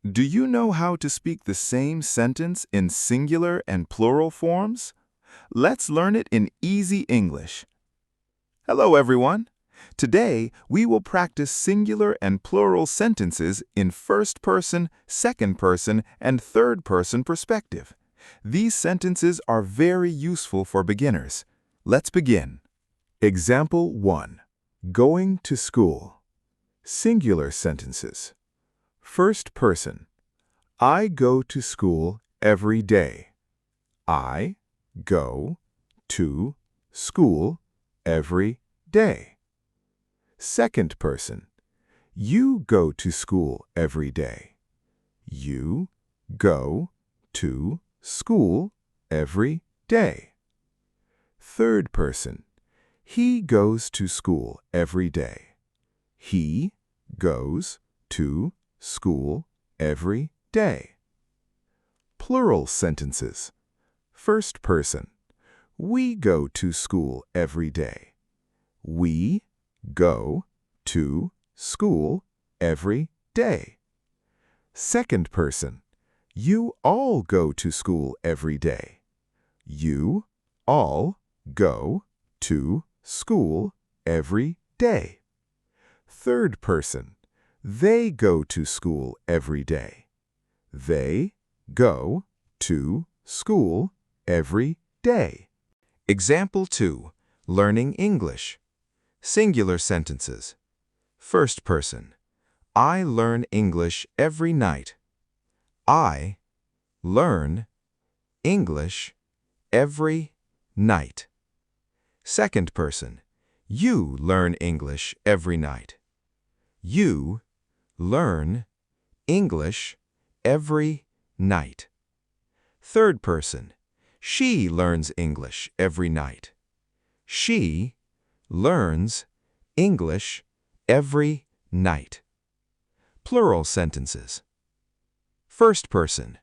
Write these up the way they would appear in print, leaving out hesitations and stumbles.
Do you know how to speak the same sentence in singular and plural forms? Let's learn it in easy English. Hello, everyone. Today, we will practice singular and plural sentences in first person, second person, and third person perspective. These sentences are very useful for beginners. Let's begin. Example 1. Going to school. Singular sentences. First person. I go to school every day. I go to school every day. Second person. You go to school every day. You go to school every day. Third person. He goes to school every day. He goes to school every day. Plural sentences. First person. We go to school every day. We go to school every day. Second person. You all go to school every day. You all go to school every day. Third person. They go to school every day. They go to school every day. Example 2. Learning English. Singular sentences. First person. I learn English every night. I learn English every night. Second person. You learn English every night. You learn English every night. Third person. She learns English every night. She learns English every night. Plural sentences. First person.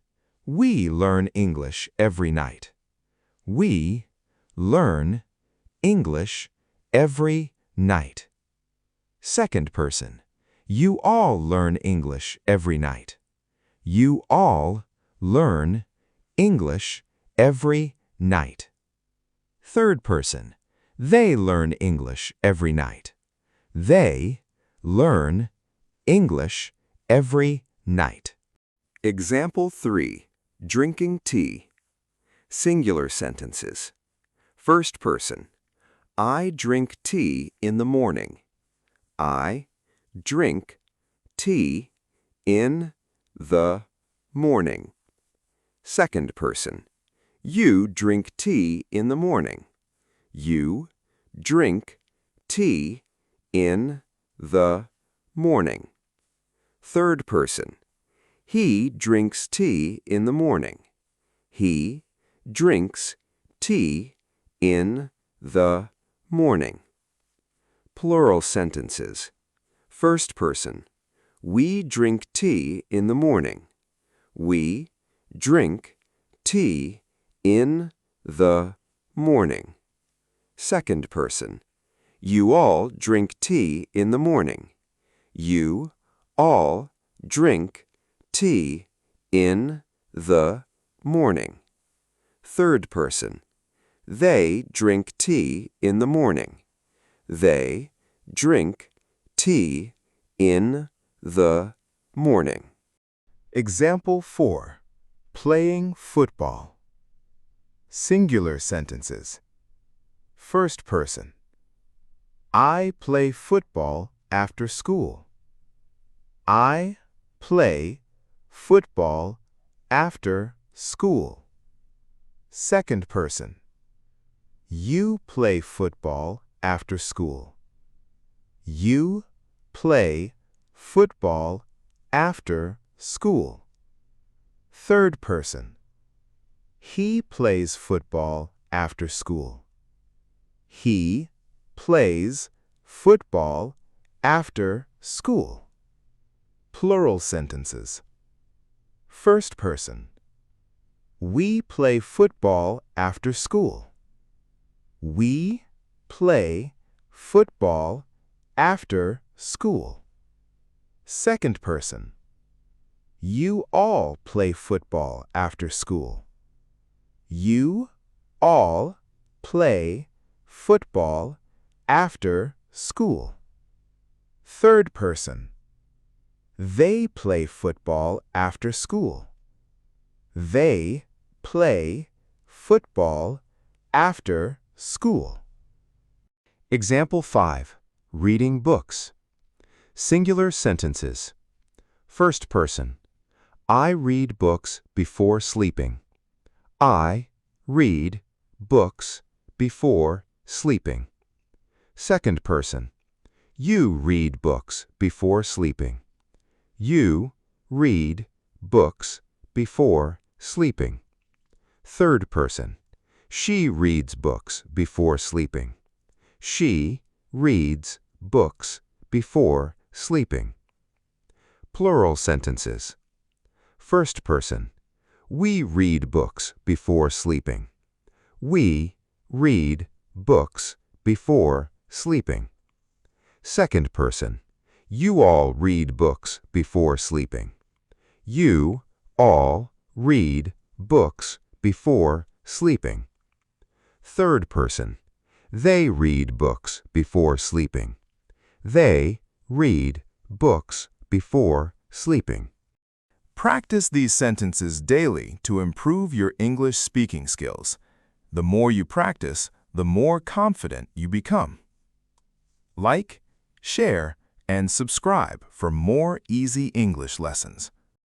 We learn English every night. We learn English every night. Second person. You all learn English every night. You all learn English every night. Third person. They learn English every night. They learn English every night. Example 3. Drinking tea. Singular sentences. First person. I drink tea in the morning. I drink tea in the morning. Second person. You drink tea in the morning. You drink tea in the morning. Third person. He drinks tea in the morning. He drinks tea in the morning. Plural sentences. First person. We drink tea in the morning. We drink tea in the morning. Second person. You all drink tea in the morning. You all drink tea in the morning. Third person. They drink tea in the morning. They drink tea in the morning. Example 4. Playing football. Singular sentences. First person. I play football after school. I play football after school. Second person. You play football after school. You play football after school. Third person. He plays football after school. He plays football after school. Plural sentences. First person. We play football after school. We play football after school. Second person. You all play football after school. You all play football after school. Third person. They play football after school. They play football after school. Example 5. Reading books. Singular sentences. First person. I read books before sleeping. I read books before sleeping. Second person. You read books before sleeping. You read books before sleeping. Third person. She reads books before sleeping. She reads books before sleeping. Plural sentences. First person. We read books before sleeping. We read books before sleeping. Second person. You all read books before sleeping. You all read books before sleeping. Third person. They read books before sleeping. They read books before sleeping. Practice these sentences daily to improve your English speaking skills. The more you practice, the more confident you become. Like, share, and subscribe for more easy English lessons.